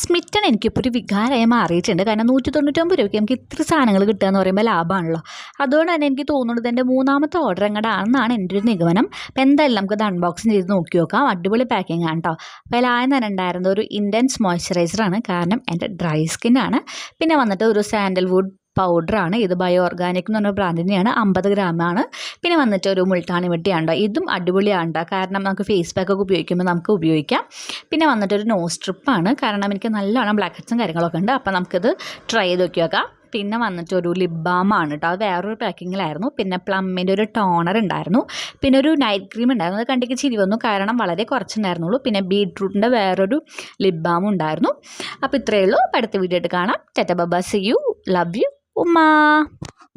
സ്മിറ്റൺ എനിക്കിപ്പോൾ ഒരു വികാരമായി മാറിയിട്ടുണ്ട്. കാരണം 199 രൂപയ്ക്ക് നമുക്ക് ഇത്ര സാധനങ്ങൾ കിട്ടുക എന്ന് പറയുമ്പോൾ ലാഭമാണല്ലോ. അതുകൊണ്ട് തന്നെ എനിക്ക് തോന്നുന്നത് എൻ്റെ മൂന്നാമത്തെ ഓർഡർ എങ്ങടാണെന്നാണ് എൻ്റെ ഒരു നിഗമനം. അപ്പോൾ എന്തായാലും നമുക്കത് അൺബോക്സിങ് ചെയ്ത് നോക്കി നോക്കാം. അടിപൊളി പാക്കിംഗ് ആണ് കേട്ടോ. അപ്പോൾ അതിലാദ്യം തന്നെ ഉണ്ടായിരുന്നത് ഒരു ഇൻറ്റൻസ് മോയ്സ്ചറൈസറാണ്, കാരണം എൻ്റെ ഡ്രൈ സ്കിന്നാണ്. പിന്നെ വന്നിട്ട് ഒരു സാൻഡൽവുഡ് പൗഡറാണ്. ഇത് ബയോ ഓർഗാനിക് എന്ന് പറഞ്ഞ ബ്രാൻഡിൻ്റെയാണ്, 50 ഗ്രാമാണ്. പിന്നെ വന്നിട്ട് ഒരു മുൾട്ടാണി വെട്ടിയാണ്. ഇതും അടിപൊളിയാണ്, കാരണം നമുക്ക് ഫേസ് പാക്കൊക്കെ ഉപയോഗിക്കുമ്പോൾ നമുക്ക് ഉപയോഗിക്കാം. പിന്നെ വന്നിട്ടൊരു നോസ് സ്ട്രിപ്പാണ്, കാരണം എനിക്ക് നല്ലോണം ബ്ലാക്ക് ഹെഡ്സും കാര്യങ്ങളൊക്കെ ഉണ്ട്. അപ്പോൾ നമുക്കിത് ട്രൈ ചെയ്ത് നോക്കി നോക്കാം. പിന്നെ വന്നിട്ടൊരു ലിപ് ബാമാണ് കേട്ടോ, അത് വേറൊരു പാക്കിങ്ങിലായിരുന്നു. പിന്നെ പ്ലമ്മിൻ്റെ ഒരു ടോണർ ഉണ്ടായിരുന്നു. പിന്നെ ഒരു നൈറ്റ് ക്രീം ഉണ്ടായിരുന്നു. അത് കണ്ടിക്ക് ചിരി വന്നു, കാരണം വളരെ കുറച്ചുണ്ടായിരുന്നുള്ളൂ. പിന്നെ ബീട്രൂട്ടിൻ്റെ വേറൊരു ലിപ് ബാമും ഉണ്ടായിരുന്നു. അപ്പോൾ ഇത്രയേ ഉള്ളൂ. അപ്പോൾ അടുത്ത വീഡിയോ ആയിട്ട് കാണാം. Tata bye bye, see you, love you, ഉമ്മ.